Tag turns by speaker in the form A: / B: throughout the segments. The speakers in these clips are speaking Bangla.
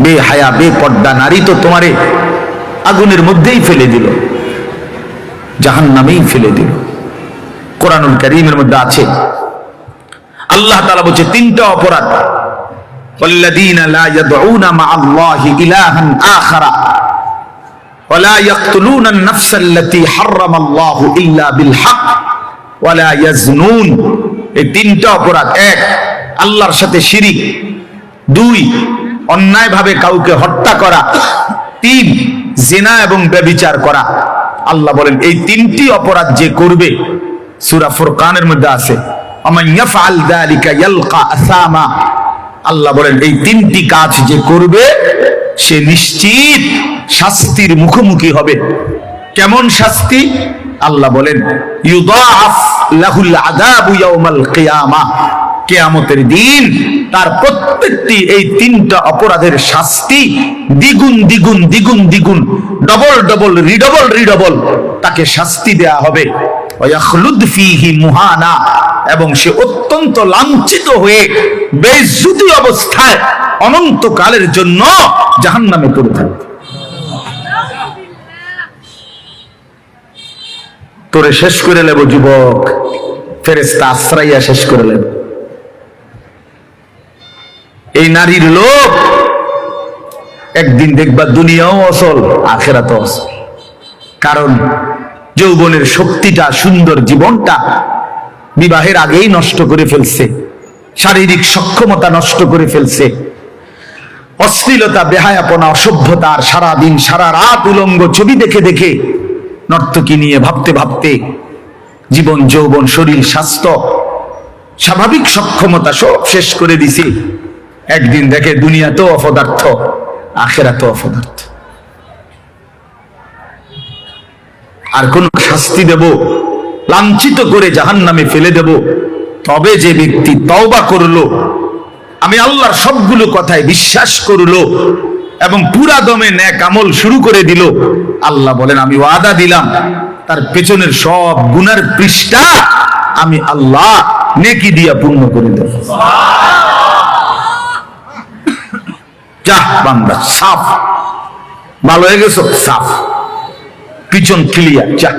A: বেহায়া বেপর্দা নারী তো তোমারে আগুনের মধ্যেই ফেলে দিল, জাহান্নামেই ফেলে দিল। কোরআনুল কারীমের মধ্যে আছে, আল্লাহ তাআলা বলছে তিনটা অপরাধ, ওয়াল্লাযীনা লা ইয়াদউনা মা'আল্লাহি ইলাহান আখারা ওয়া লা ইয়াকতুলুনা আন-নাফসা আল্লাতী হারামাল্লাহু ইল্লা বিল হক ওয়া লা ইয়াজনুন। এই তিনটা অপরাধ, এক আল্লাহর সাথে শিরিক, দুই অন্যায়ভাবে কাউকে হত্যা করা, তিন জিনা এবং ব্যভিচার করা। আল্লাহ বলেন এই তিনটি অপরাধ যে করবে, সূরা ফুরকানের মধ্যে আছে, আমান ইয়াফআল যালিকা ইয়ালকা আসামা। আল্লাহ বলেন এই তিনটি কাজ যে করবে সে নিশ্চিত শাস্তির মুখোমুখি হবে। কেমন শাস্তি? আল্লাহ বলেন ইউদাআফ লাহুল আযাবু ইয়াউমাল কিয়ামা, কিয়ামতের দিন তার প্রত্যেকটি এই তিনটা অপরাধের শাস্তি দ্বিগুণ দ্বিগুণ দ্বিগুণ দ্বিগুণ, ডবল ডবল রিডবল রিডবল তাকে শাস্তি দেয়া হবে। ওয়াখলুদ ফীহি মুহানা, এবং সে অত্যন্ত লাঞ্ছিত হয়ে বেইজ্জতি অবস্থায় অনন্তকালের জন্য জাহান্নামে পড়ে থাকবে। তোরে শেষ করে নেব যুবক, ফেরেশতা আশ্রাইয়া শেষ করে নেব। এই নারীর লোক একদিন দেখবা দুনিয়াও অসল, আখিরাতও অসল। কারণ যৌবনের শক্তিটা, সুন্দর জীবনটা বিবাহের আগেই নষ্ট করে ফেলছে, শারীরিক সক্ষমতা নষ্ট করে ফেলছে, অশ্লীলতা, বেহায়াপনা, অসভ্যতা, আর সারাদিন সারা রাত উলঙ্গ ছবি দেখে দেখে নর্তকী নিয়ে ভাবতে ভাবতে জীবন, যৌবন, শরীর, স্বাস্থ্য, স্বাভাবিক সক্ষমতা সব শেষ করে দিছে। একদিন দেখে দুনিয়াতেও অপদার্থ, আখিরাতেও অপদার্থ। আর কোন শাস্তি দেব, লাঞ্ছিত করে জাহান্নামে ফেলে দেব, তবে যে ব্যক্তি তওবা করলো, আমি আল্লাহর সবগুলো কথায় বিশ্বাস করলো এবং পুরা দমে নেক আমল শুরু করে দিল, আল্লাহ বলেন আমি ওয়াদা দিলাম তার পেছনের সব গুনার পৃষ্ঠা আমি আল্লাহ নেকি দিয়া পূর্ণ করে দেব। যা বান্দা, সাফ, ভালো হয়ে গেছো, সাফ, পিছন ক্লিয়ার, যা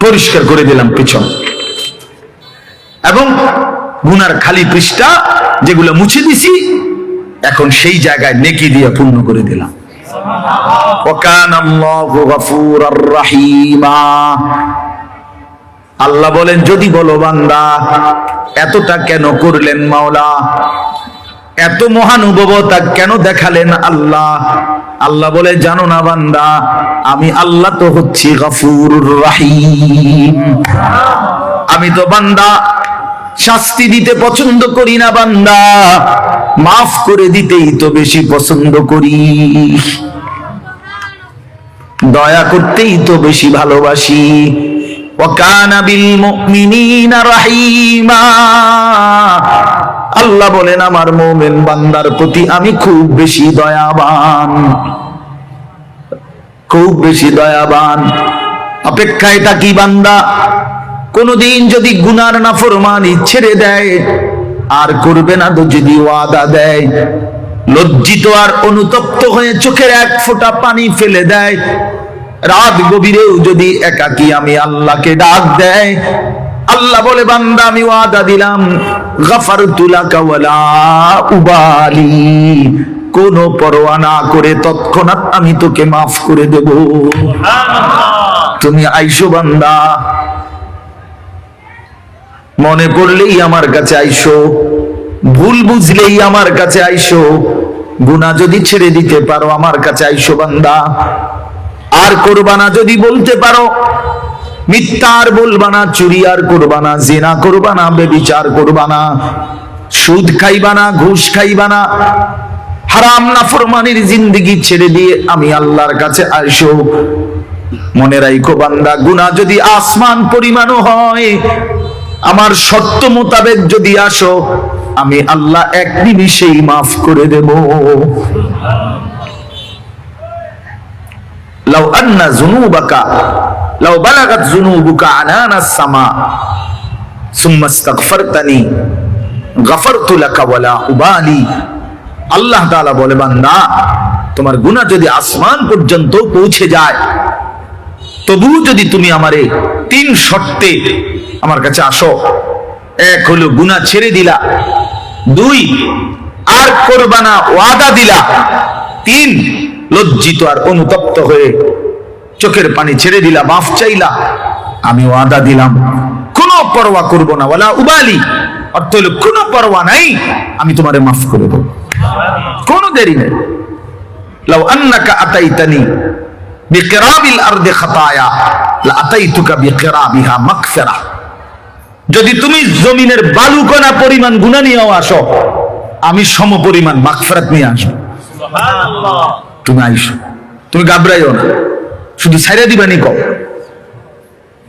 A: পরিষ্কার করে দিলাম পিছন, এবং গুনার খালি পৃষ্ঠা যেগুলো মুছে দিছি এখন সেই জায়গায় নেকি দিয়ে পূর্ণ করে দিলাম। ওয়াকানাল্লাহু গফুরার রহিমা। আল্লাহ বলেন যদি বলো বান্দা এতটা কেন করলেন মাওলা, এত মহানুভবতা কেন দেখালেন আল্লাহ? আল্লাহ বলে জানো না বান্দা, আমি আল্লাহ তো হচ্ছি গফুরুর রহিম। আমি তো বান্দা শাস্তি দিতে পছন্দ করি না বান্দা, মাফ করে দিতেই তো বেশি পছন্দ করি, দয়া করতেই তো বেশি ভালোবাসি। ওয়াকানা বিল মুমিনিনা রাহিমা। আল্লাহ বলেন আমার মুমিন বান্দার প্রতি আমি খুব বেশি দয়াবান, খুব বেশি দয়াবান। অপেক্ষায় থাকি বান্দা কোনদিন যদি গুনার নাফরমানি ছেড়ে দেয় আর করবে না তো, যদি ওয়াদা দেয়, লজ্জিত আর অনুতপ্ত হয়ে চোখের এক ফোঁটা পানি ফেলে দেয়, রাত গভীরেও যদি একাকী আমি আল্লাহকে ডাক দেয়, আল্লাহ বলে বান্দা আমি ওয়াদা দিলাম গফারতু লাকা ওয়ালা উবালি, কোন পরোয়া না করে তৎক্ষণাৎ আমি তোকে মাফ করে দেব। তুমি আইসো বান্দা, মনে পড়লেই আমার কাছে আইসো, ভুল বুঝলেই আমার কাছে আইসো, গুনাহ যদি ছেড়ে দিতে পারো আমার কাছে আইসো বান্দা। আর করবা না যদি বলতে পারো, মিথ্যা আর বলবা না, চুরি আর করবা না, জিনা করবা না, ব্যভিচার করবা না, সুদ খাইবা না, ঘুষ খাইবা না, হারাম নাফরমানির জিন্দেগি ছেড়ে দিয়ে আমি আল্লাহর কাছে আইসো। মনে রাখো বান্দা, গুনাহ যদি আসমান পরিমাণও হয়, আমার শর্ত মোতাবেক যদি আসো, আমি আল্লাহ এক নিমিষেই মাফ করে দেব। লাউ আন্না যুনুবাকা লাউ বালাগাত যুনুবুকা আনানাস সামা সুম্মা ইস্তাগফারতানি গফারতু লাকা ওয়ালা উবালি। আল্লাহ তাআলা বলে, বান্দা তোমার গুনাহ যদি আসমান পর্যন্ত পৌঁছে যায়, তবু যদি তুমি আমারে 3 শর্তে আমার কাছে আসো। 1 হলো গুনাহ ছেড়ে দিলা, 2 আর করবা না ওয়াদা দিলা, 3 লজ্জিত আর অনুতপ্ত হয়ে চোখের পানি ছেড়ে দিলা, মাফ চাইলা, আমি ওয়াদা দিলাম কোনো পরোয়া করব না, ওয়ালা উবালি, অর্থ হলো কোনো পরোয়া নাই, আমি তোমারে মাফ করে দেব, কোনো দেরি নেই। লাউ আন্নাকা আতাইতানি বিকিরাবিল আরদি খাতায়া লা আতাইতুকা বিকিরাবিহা মাগফিরা, যদি তুমি জমিনের বালুকণা পরিমাণ গুনাহ নিয়েও আসো, আমি সম পরিমাণ মাগফিরাত নিয়ে আসবো। সুবহানাল্লাহ। তুমি আইসো, তুমি ঘাবড়াইও না, শুধু ছাইড়া দিবানি কও,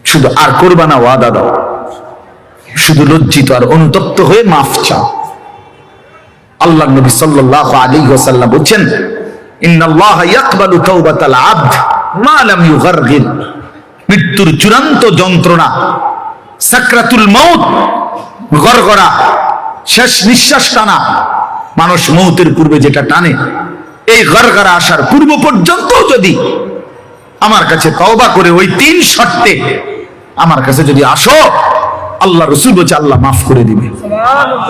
A: শুধু আর করবা না ওয়াদা দাও, শুধু লজ্জিত আর অনুতপ্ত হয়ে মাফ চাও। আল্লাহ নবী সাল্লাল্লাহু আলাইহি ওয়াসাল্লাম বলেন, ইন্নাল্লাহা ইয়াকবালু তাওবাতাল আবদ মা লাম ইউগারগির, মৃত্যুর চূড়ান্ত যন্ত্রণা, সাকরাতুল মাউত, গরগরা, শেষ নিঃশ্বাস টানা, মানুষ মৌতের পূর্বে যেটা টানে, এই গরগরা আসার পূর্ব পর্যন্ত যদি আমার কাছে তওবা করে ওই 3 শর্তে আমার কাছে যদি আসো, আল্লাহ রাসূল বলছে আল্লাহ মাফ করে দিবে।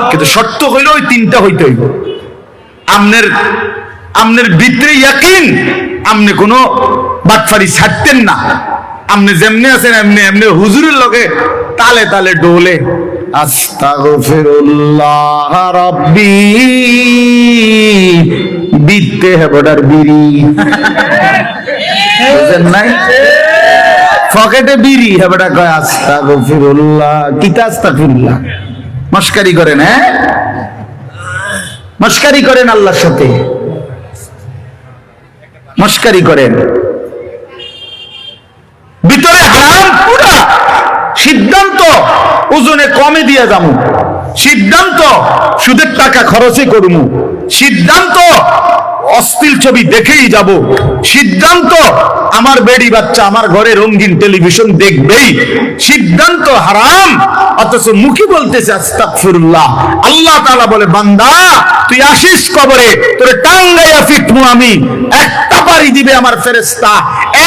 A: কিন্তু শর্ত হইল ওই 3টা হইতে হইব। আমনের ভিতরে ইয়াকিন, আমনে কোনো বাটফারি ছাড়তেন না, আমনে যেমনে আছেন এমনি এমনি হুজুরের লগে তালে তালে ডোলে, আস্তাগফিরুল্লাহ রাব্বি বিতে হেবডার বিড়ি, বুঝেন নাই, পকেটে বিড়ি, হেবডা কয় আস্তাগফিরুল্লাহ, কিতা আস্তাগফিরুল্লাহ, মস্কারি করেন, হ্যাঁ মস্কারি করেন, আল্লাহর সাথে মস্কারি করেন, ভিতরে হারাম পুরা, সিদ্ধান্ত ওজনে কমে দিয়ে যাবো, সিদ্ধান্ত সুদের টাকা খরচই করবো, সিদ্ধান্ত অশ্লীল ছবি দেখেই যাব, সিদ্ধান্ত আমার বেড়ি বাচ্চা আমার ঘরে রঙিন টেলিভিশন দেখবেই, সিদ্ধান্ত হারাম, অথচ মুখে বলতেছে আস্তাগফিরুল্লাহ। আল্লাহ তাআলা বলে, বান্দা তুই আসিস কবরে, তোরে টাঙ্গাইয়া ফিটমু আমি, একটা বাড়ি দিবে আমার ফেরেশতা,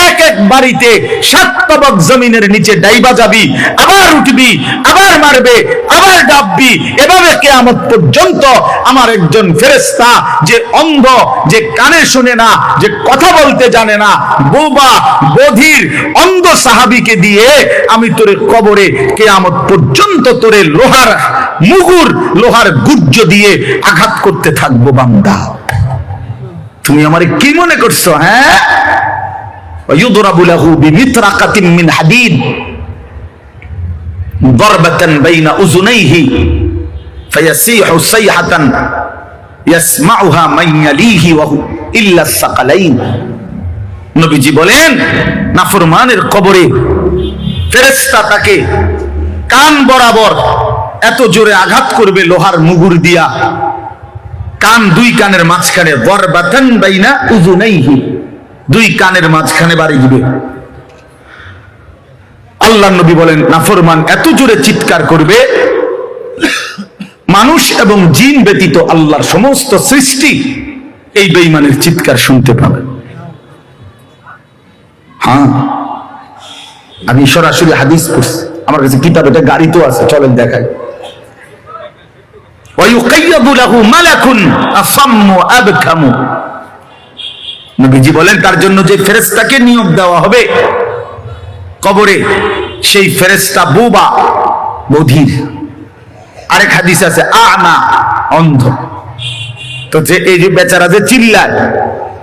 A: এক এক বাড়িতে 7 তবক জমিনের নিচে ডাইবা যাবি, আবার উঠবি, আবার মারবে, আবার ডাববি, এভাবে কিয়ামত পর্যন্ত আমার একজন ফেরেশতা, যে অন্ধ, যে কানে শুনে না, যে কথা বলতে জানে না, বোবা বধির অন্ধ সাহাবীকে দিয়ে আমি তোরে কবরে কিয়ামত পর্যন্ত তোরে লোহার মুগুর, লোহার গুজ্জ দিয়ে আঘাত করতে থাকবো। বান্দা তুমি আমারে কি মনে করছো? হ্যাঁ, ويضرب له بمطرقة من حديد ضربة بين أذنيه فيصيح صيحة يسمعها من يليه وهو إلا الثقلين। নবীজি বলেন, নাফরমানের কবরে ফেরেশতা তাকে কান বরাবর এত জোরে আঘাত করবে লোহার মুগুর দিয়া, কান, 2 কানের মাঝখানে, দরবাতান বাইনা উযুনাইহি, 2 কানের মাঝখানে বাড়ি দিবে। আল্লাহর নবী বলেন, নাফরমান এত জোরে চিৎকার করবে, মানুষ এবং জিন ব্যতীত আল্লাহর সমস্ত সৃষ্টি এই বেঈমানের চিৎকার শুনতে পাবে। হ্যাঁ, আমি সরাসরি হাদিস পড়ছি, আমার কাছে কিতাব, এটা গাড়িতেও আছে, চলেন দেখাই। ওয়ায়ুকাইয়াদু লাহু মালাকুন আসাম্মু আবকামু, নবীজি বলেন তার জন্য যে ফেরেশতাকে নিয়োগ দেওয়া হবে কবরে, সেই ফেরেশতা বোবা বধির। আরেক হাদিস আছে আ'মা, অন্ধ। তো যে এই যে বেচারা যে চিল্লায়,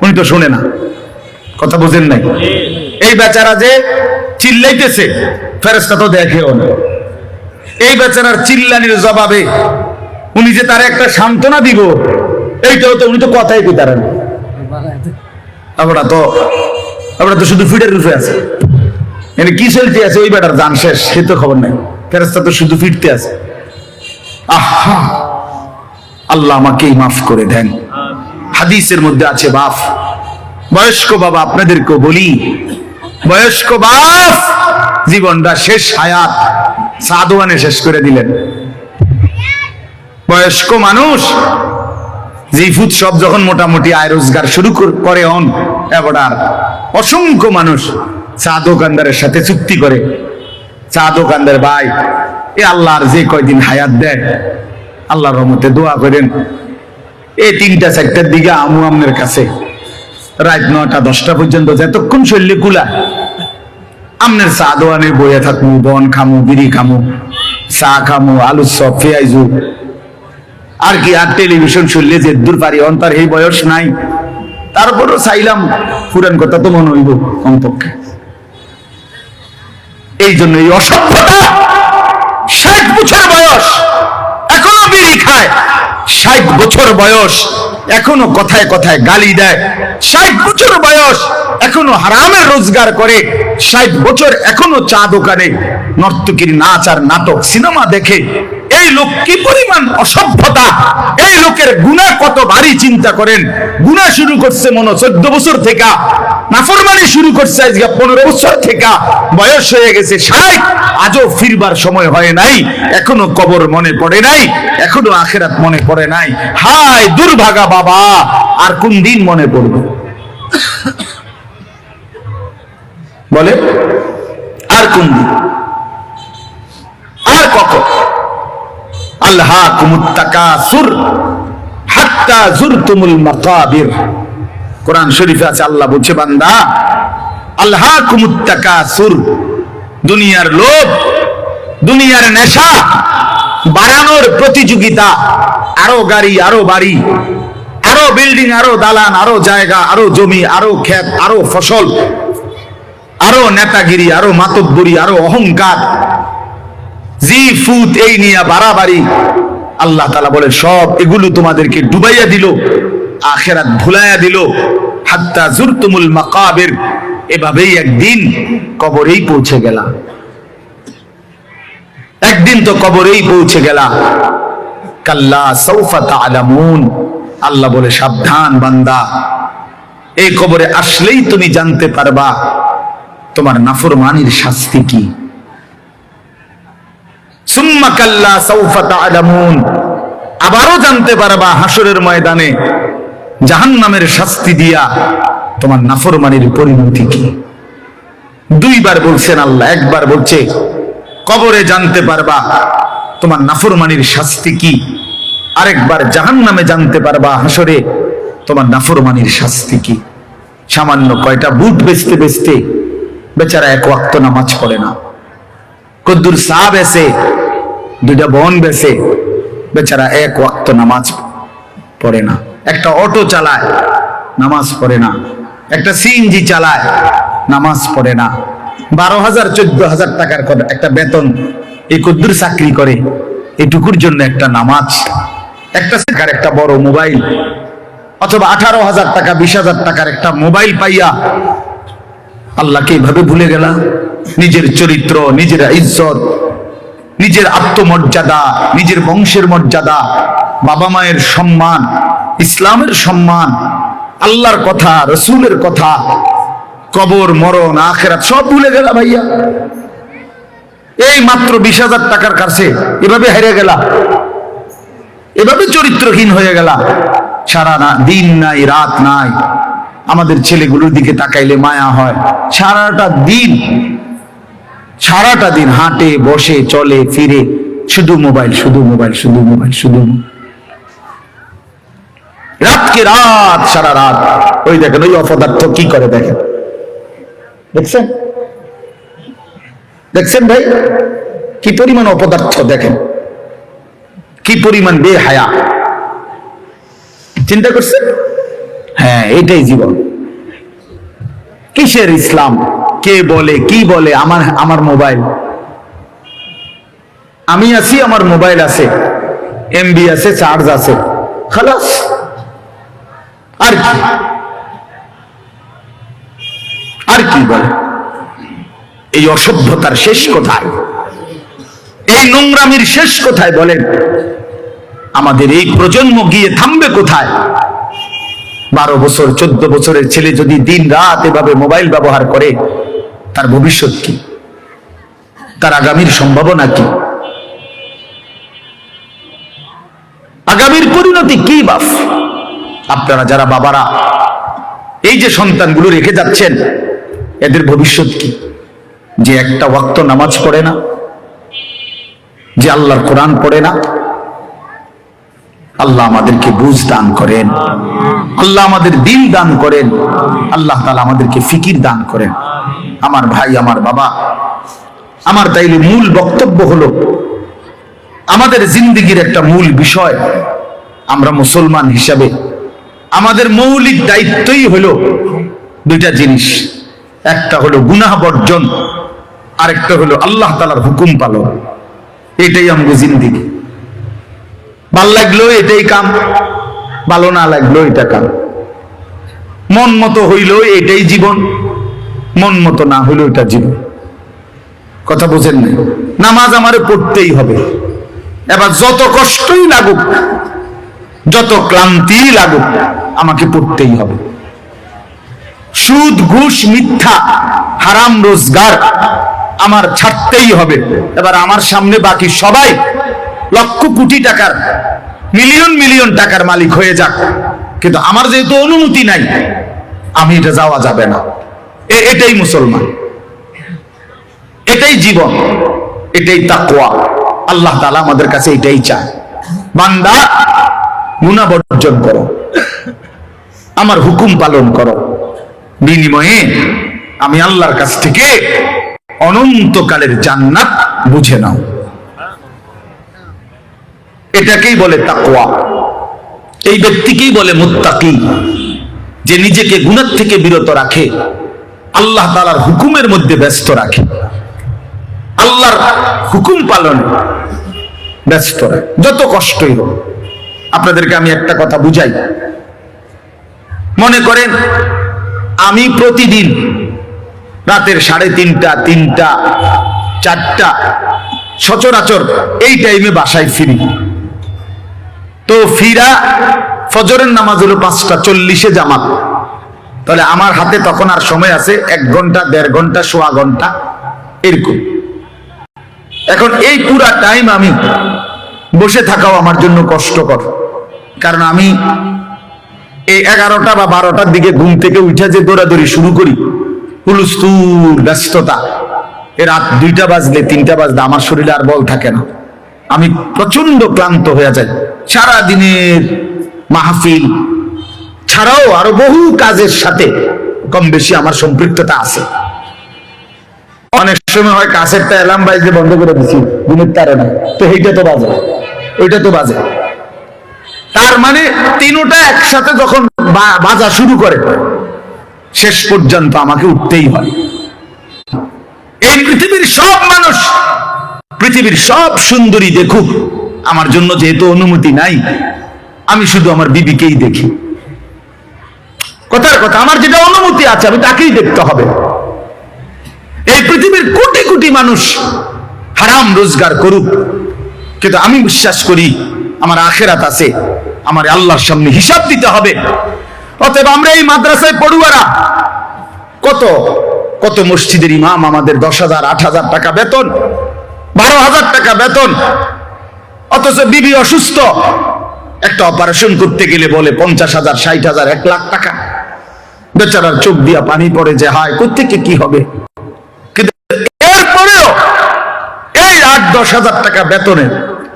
A: উনি তো শোনে না, কথা বুঝেন নাই, এই বেচারা যে চিল্লাইতেছে ফেরেশতা তো দেখেও না, এই বেচারার চিল্লানির জবাবে উনি যে তার একটা সান্ত্বনা দিব, এইটাও তো উনি তো কথাই কইতে পারেন। আমরা তো শুধু ফিটের রূপে আছে, মানে কি চলতে আছে ওই বেটার জান শেষ, সে তো খবর নাই, ফেরেশতা তো শুধু ফিরতে আছে। আহা, আল্লাহ আমাকেই মাফ করে দেন। হাদিসের মধ্যে আছে, বাপ, বয়স্ক বাবা, আপনাদেরকেও বলি, বয়স্ক বাপ জীবনটা শেষ হায়াত সাদওয়ানে শেষ করে দিলেন। বয়স্ক মানুষ যে ফুট সব যখন মোটামুটি আয় রোজগার শুরু করে এবার অসংখ্য মানুষ চা দোকানদারের সাথে চুক্তি করে, চা দোকানদার ভাই এ আল্লাহর যে কয়দিন হায়াত দেয় আল্লাহর রহমতে দোয়া করেন, এই 3টা 4টার দিকে আমু আমনের কাছে রাত 9টা 10টা পর্যন্ত যতক্ষণ শরীরে কুলা আমনের চা দোয়ানে বইয়া থাকবো, বন খামু, বিড়ি খামু, চা খামু, আলু চপ, পেঁয়াজু আর কি, আর টেলিভিশন শুনলে যে দূর পারি অন্তর এই বয়স নাই, তারপরও চাইলাম পুরান কথা তো মনে হইব কমপক্ষে। এই জন্য এই অসভ্যতা, 60 বছর বয়স এখনো বিড়ি খায়, 60 বছর বয়স এখনো কথায় কথায় গালি দেয়, 60 বছর বয়স এখনো হারামের রোজগার করে, 60 বছর এখনো চা দোকানে নর্তকীর নাচ আর নাটক সিনেমা দেখে। এই লোক কি পরিমাণ অসভ্যতা! এই লোকের গুনাহ কত ভারী চিন্তা করেন। গুনাহ শুরু করছে মনে 14 বছর থেকে, নাফরমানি শুরু করছে আজকে 15 বছর থেকে, বয়স হয়ে গেছে 60, আজও ফিরবার সময় হয় নাই, এখনো কবর মনে পড়ে নাই, এখনো আখিরাত মনে পড়ে নাই। হায় দুর্ভাগা বাবা, আর কোন দিন মনে পড়বে বলে? আর কোন দিন, আর কখন? আল্লাহকুমুত তাকাসুর হাত্তা যুরতুমুল মাকাবির। কোরআন শরীফে আছে, আল্লাহ বলছে বান্দা আল্লাহকুমুত তাকাসুর, দুনিয়ার লোভ, দুনিয়ার নেশা, বাড়ানোর প্রতিযোগিতা, আরো গাড়ি, আরো বাড়ি, আরো বিল্ডিং, আরো দালান, আরো জায়গা, আরো জমি, আরো ক্ষেত, আরো ফসল, আরো নেতাগিরি, আরো মাতব্বরি, আরো অহংকার, জি ফুত, এই নিয়ে বাড়াবাড়ি। আল্লাহ তাআলা বলে সব এগুলো তোমাদেরকে ডুবাইয়া দিল, আখিরাত ভুলাইয়া দিল। হাত্তা যুরতুমুল মাকাবির, এভাবেই একদিন কবরেই পৌঁছে গেলা, একদিন তো কবরেই পৌঁছে গেলা। কাল্লা সাউফা তা'লামুন, আল্লাহ বলে সাবধান বান্দা, এই কবরে আসলেই তুমি জানতে পারবা তোমার নাফরমানির শাস্তি কি। সুম্মা কাল্লা সাউফা তা'লামুন, আবারও জানতে পারবা হাসরের ময়দানে জাহান্নামের শাস্তি দিয়া তোমার নাফরমানির পরিণতি কি। 2 বার বলছেন আল্লাহ, একবার বলছে কবরে জানতে পারবা তোমার নাফরমানির শাস্তি কি, আরেকবার জাহান্নামে জানতে পারবা হাসরে তোমার নাফরমানির শাস্তি কি। সামান্য কয়টা বুট বেচতে বেচতে বেচারা 1 ওয়াক্ত নামাজ পড়ে না, কদ্দুর চা বেচে, 2টা বন বেচে, বেচারা 1 ওয়াক্ত নামাজ পড়ে না। একটা অটো চালায়, নামাজ পড়ে না। একটা সিএনজি চালায়, নামাজ পড়ে না। 12,000 14,000 টাকার একটা বেতন, এই কদ্দুর চাকরি করে, এটুকুর জন্য একটা নামাজ, একটা সরকার একটা বড় মোবাইল, অথবা 18,000 টাকা 20,000 টাকার একটা মোবাইল পাইয়া আল্লাহকে এইভাবে ভুলে গেলা। নিজের চরিত্র, নিজের ইজ্জত, নিজের আত্মমর্যাদা, নিজের বংশের মর্যাদা, বাবা মায়ের সম্মান, ইসলামের সম্মান, আল্লাহর কথা, রসুলের কথা, কবর, মরণ, আখিরাত সব ভুলে গেলা ভাইয়া। এই মাত্র 20,000 টাকার কাছে এভাবে হেরে গেলা, এভাবে চরিত্রহীন হয়ে গেলা। সারা দিন নাই, রাত নাই। আমাদের ছেলেগুলোর দিকে তাকাইলে মায়া হয়। সারাটা দিন হাঁটে, বসে, চলে, ফিরে, শুধু মোবাইল, শুধু মোবাইল, শুধু মোবাইল, শুধু রাতকে রাত, সারা রাত। ওই দেখেন ওই অপদার্থ কি করে, দেখেন, দেখছেন, দেখছেন ভাই কি পরিমাণ অপদার্থ, দেখেন কি পরিমাণ বেহায়া। চিন্তা করছেন? হ্যাঁ, এটাই জীবন। কিসের ইসলাম? কে বলে, কি বলে? আমার মোবাইল, আমি আছি, আমার মোবাইল আছে, এমবি আছে, চার্জ আছে, খালাস। আর কি, আর কি বলে? এই অসভ্যতার শেষ কোথায়? এই নোংরামির শেষ কোথায় বলেন? আমাদের এই প্রজন্ম গিয়ে থামবে কোথায়? 12 বছর 14 বছরের ছেলে যদি দিন রাত এভাবে মোবাইল ব্যবহার করে, তার ভবিষ্যৎ কি? তার আগামীর সম্ভাবনা কি? আগামীর পরিণতি কি বাপ? আপনারা যারা বাবারা এই যে সন্তানগুলো রেখে যাচ্ছেন, এদের ভবিষ্যৎ কি? যে একটা ওয়াক্ত নামাজ পড়ে না, যে আল্লাহর কোরআন পড়ে না। আল্লাহ আমাদেরকে বুঝ দান করেন, আল্লাহ আমাদের দিন দান করেন, আল্লাহ তাআলা আমাদেরকে ফিকির দান করেন। আমার ভাই, আমার বাবা, আমার তাইলে মূল বক্তব্য হলো, আমাদের জিন্দেগির একটা মূল বিষয়, আমরা মুসলমান হিসাবে আমাদের মৌলিক দায়িত্বই হলো দুইটা জিনিস। একটা হলো গুনাহ বর্জন, আরেকটা হলো আল্লাহ তাআলার হুকুম পালন। এটাই আমাদের জিন্দেগি। ভাল লাগলো এটাই কাম, ভালো না লাগলো এটা কাম। মন মতো হইলো এটাই জীবন, মন মতো না হইলো এটা জীবন। কথা বুঝেন না? নামাজ আমারে পড়তেই হবে, এবার যত কষ্টই লাগুক, যত ক্লান্তি লাগুক, আমাকে পড়তেই হবে। সুদ, ঘুষ, মিথ্যা, হারাম রোজগার আমার ছাড়তেই হবে। এবার আমার সামনে বাকি সবাই লক্ষ কোটি টাকার, মিলিয়ন মিলিয়ন টাকার মালিক হয়ে যাক, কিন্তু আমার যেহেতু অনুমতি নাই, আমি এটা যাওয়া যাবে না। এটাই মুসলমান, এটাই জীবন, এটাই তাকওয়া। আল্লাহ তাআলা আমাদের কাছে এটাই চায়, বান্দা গুনাহ বর্জন করো, আমার হুকুম পালন করো, বিনিময়ে আমি আল্লাহর কাছ থেকে অনন্তকালের জান্নাত বুঝে নাও। এটাকেই বলে তাকওয়া। এই ব্যক্তিকেই বলে মুত্তাকি, যে নিজেকে গুনাহ থেকে বিরত রাখে, আল্লাহ তাআলার হুকুমের মধ্যে ব্যস্ত রাখে, আল্লাহর হুকুম পালনে ব্যস্ত রাখে, যত কষ্টই হোক। আপনাদেরকে আমি একটা কথা বুঝাই। মনে করেন আমি প্রতিদিন রাতের 3:30, 3টা, 4টা সচরাচর এই টাইমে বাসায় ফিরি। তো ফিরা ফজরের নামাজ হলো 5:40 জামাত, তাহলে আমার হাতে তখন আর সময় আছে 1 ঘন্টা, 1.5 ঘন্টা, সোয়া ঘন্টা এরকম। এখন এই পুরা টাইম আমি বসে থাকাও আমার জন্য কষ্টকর, কারণ আমি এই 11টা বা 12টার দিকে ঘুম থেকে উঠে যে দৌড়াদৌড়ি শুরু করি, হুলস্থুল ব্যস্ততা, রাত 2টা বাজলে 3টা বাজলে আমার শরীরে আর বল থাকে না, আমি প্রচন্ড ক্লান্ত হয়ে যাই। সারা দিনের মাহফিল ছাড়াও আরো বহু কাজের সাথে কম বেশি আমার সম্পৃক্ততা আছে। অনেক সময় হয় কাছেরটা অ্যালার্ম বাজতে বন্ধ করে দিচ্ছি, ঘুমের তারে না, তো এইটা তো বাজে, ওইটা তো বাজে। তার মানে 3টা একসাথে যখন বাজা শুরু করে, শেষ পর্যন্ত আমাকে উঠতেই হয়। এই পৃথিবীর সব মানুষ, পৃথিবীর সব সুন্দরী দেখুক, আমার জন্য যেহেতু অনুমতি নাই, আমি শুধু আমার বিবিকেই দেখি। কথার কথা, আমার যেটা অনুমতি আছে আমি তাকেই দেখতে হবে। এই পৃথিবীর কোটি কোটি মানুষ হারাম রোজগার করুক, কিন্তু আমি বিশ্বাস করি আমার আখিরাত আছে, আমার আল্লাহর সামনে হিসাব দিতে হবে। অতএব আমরা এই মাদ্রাসায় পড়ুয়ারা, কত কত মসজিদের ইমাম, আমাদের 10,000, 8,000 টাকা বেতন, 12,000 টাকা বেতন, অথচ বিবি অসুস্থ, একটা অপারেশন করতে গেলে বলে 50,000, 60,000, 1 লাখ টাকা। বেচারার চোখ দিয়া পানি পড়ে, যে হায় কোত্থেকে কি হবে। কিন্তু এরপরেও এই 8-10,000 টাকা বেতনে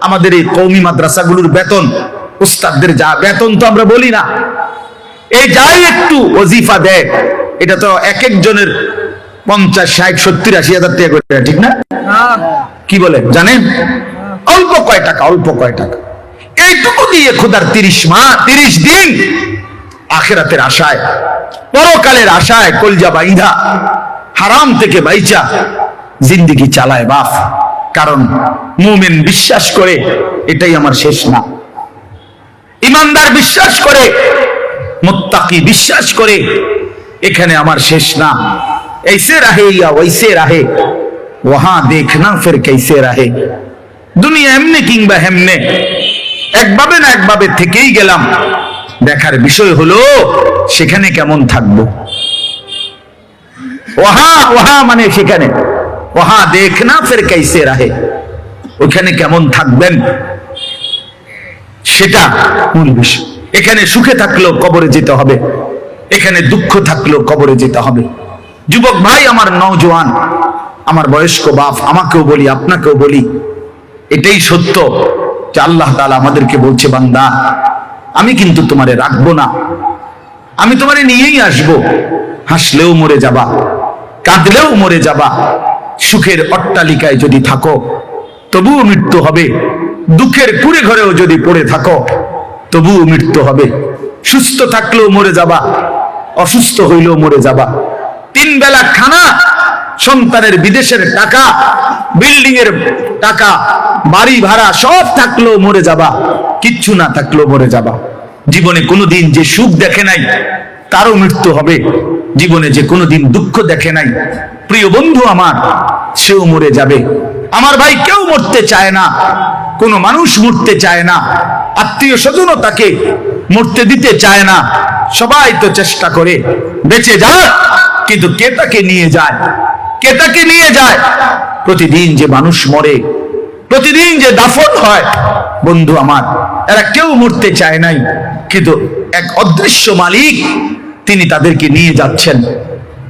A: আমাদের এই কওমি মাদ্রাসাগুলোর বেতন, উস্তাদদের যা বেতন তো আমরা বলি না, এই যাই একটু ওজিফা দেয়, এটা তো এক একজনের 50, 60, 70, 80,000 টাকা করে, ঠিক না? কি বলে জানেন? অল্প কয় টাকা, অল্প কয় টাকা। এইটুকু দিয়ে খোদার 30 দিন আখিরাতের আশায়, পরকালের আশায় কলজা বাইন্ধা হারাম থেকে বাইচা জিন্দেগি চালায় বাপ। কারণ মুমিন বিশ্বাস করে এটাই আমার শেষ না, ইমানদার বিশ্বাস করে, মুত্তাকি বিশ্বাস করে এখানে আমার শেষ না। ऐसे रहे या वैसे रहे, वहां देखना फिर कैसे रहे। দুনিয়া এমনি কিংবা হেমনে, একভাবে না একভাবে থেকেই গেলাম, দেখার বিষয় হলো সেখানে কেমন থাকবো। ওহা মানে সেখানে, ওহা দেখনা ফির कैसे रहे, ওখানে কেমন থাকবেন সেটা মূল বিষয়। এখানে সুখে থাকলেও কবরে যেতে হবে, এখানে দুঃখ থাকলেও কবরে যেতে হবে। যুবক ভাই, আমার নওজোয়ান, আমার বয়স্ক বাপ, আমাকেও বলি, আপনাকেও বলি, এটাই সত্য যে আল্লাহ তাআলা আমাদেরকে বলছে, বান্দা আমি কিন্তু তোমারে রাখবো না, আমি তোমারে নিয়েই আসবো। হাসলেও মরে যাবা, কাঁদলেও মরে যাবা। সুখের অট্টালিকায় যদি থাকো তবুও মৃত্যু হবে, দুঃখের কুড়ে ঘরেও যদি পড়ে থাকো তবুও মৃত্যু হবে। সুস্থ থাকলেও মরে যাবা, অসুস্থ হইলেও মরে যাবা। 3 বেলা খানা, সন্তানের বিদেশের টাকা, বিল্ডিং এর টাকা, বাড়ি ভাড়া সব থাকলেও মরে যাবা, কিচ্ছু না থাকলেও মরে যাবা। জীবনে কোনোদিন যে সুখ দেখে নাই তারও মৃত্যু হবে, জীবনে যে কোনোদিন দুঃখ দেখে নাই প্রিয় বন্ধু আমার, সেও মরে যাবে। আমার ভাই, কেউ মরতে চায় না, কোনো মানুষ মরতে চায় না, আত্মীয় স্বজনও তাকে মরতে দিতে চায় না। সবাই তো চেষ্টা করে বেঁচে যাক, কিন্তু কে তাকে নিয়ে যায়? কে তাকে নিয়ে যায়? প্রতিদিন যে মানুষ মরে, প্রতিদিন যে দাফন হয়, বন্ধু আমার, এরা কেউ মরতে চায় নাই, কিন্তু এক অদৃশ্য মালিক তিনি তাদেরকে নিয়ে যাচ্ছেন,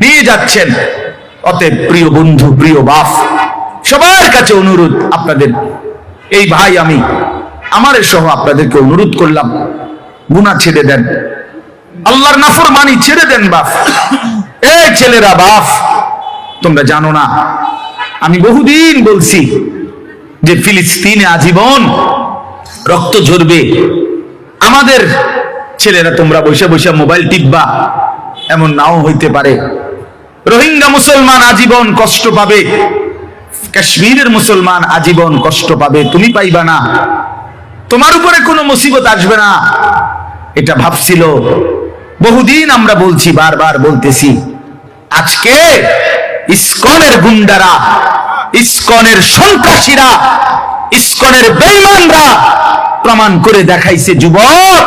A: নিয়ে যাচ্ছেন। অতএব প্রিয় বন্ধু, প্রিয় বাপ, সবার কাছে অনুরোধ আপনাদের, এই ভাই আমি আমার সহ আপনাদেরকে অনুরোধ করলাম, গুনাহ ছেড়ে দেন, আল্লাহর নাফরমানি ছেড়ে দেন। বাপ, এই ছেলেরা, বাপ তোমরা জানো না, আমি বহুদিন বলছি যে ফিলিস্তিনে আজীবন রক্ত ঝরবে। আমাদের ছেলেরা তোমরা বসে বসে মোবাইল টিপবা, এমন নাও হইতে পারে। রোহিঙ্গা মুসলমান আজীবন কষ্ট পাবে, কাশ্মীরের মুসলমান আজীবন কষ্ট পাবে, তুমি পাইবা না, তোমার উপরে কোনো মুসিবত আসবে না, এটা ভাবছিল। বহুদিন আমরা বলছি, বারবার বলতেছি। আজকে ইসকনের গুন্ডারা, ইসকনের সন্ত্রাসীরা, ইসকনের বেঈমানরা প্রমাণ করে দেখাইছে যুবক,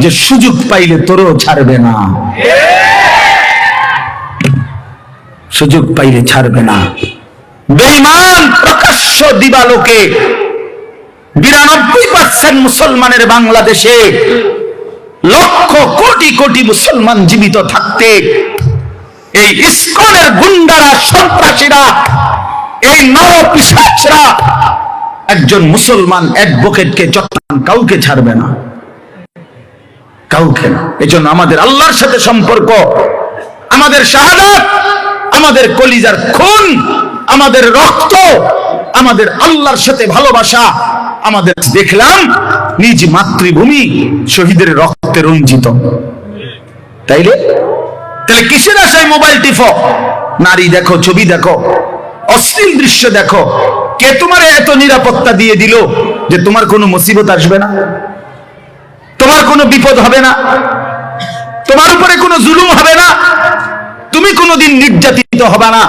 A: যে সুযোগ পাইলে তোরও ছাড়বে না, সুযোগ পাইলে ছাড়বে না। বেঈমান প্রকাশ্য দিবালোকে 92% মুসলমানের বাংলাদেশে, লক্ষ কোটি কোটি মুসলমান জীবিত থাকতে এই ইসকনের গুন্ডারা, সন্ত্রাসীরা, এই নরপিশাচরা একজন মুসলমান অ্যাডভোকেটকে, চট্টগ্রাম কাউকে ছাড়বে না, কাউকে না। এজন্য আমাদের আল্লাহর সাথে সম্পর্ক, আমাদের শাহাদাত, আমাদের কলিজার খুন, আমাদের রক্ত, আমাদের আল্লাহর সাথে ভালোবাসা, আমাদের দেখলাম নিজ মাতৃভূমি শহীদের রক্তে রঞ্জিত। তাইলে তাহলে কিসের আশায় মোবাইল টিপো? নারী দেখো, ছবি দেখো, অশ্লীল দৃশ্য দেখো। কে তোমার এত নিরাপত্তা দিয়ে দিল যে তোমার কোনো মুসিবত আসবে না, তোমার কোনো বিপদ হবে না, তোমার উপরে কোনো জুলুম হবে না, তুমি কোনোদিন নির্যাতিত হবে না?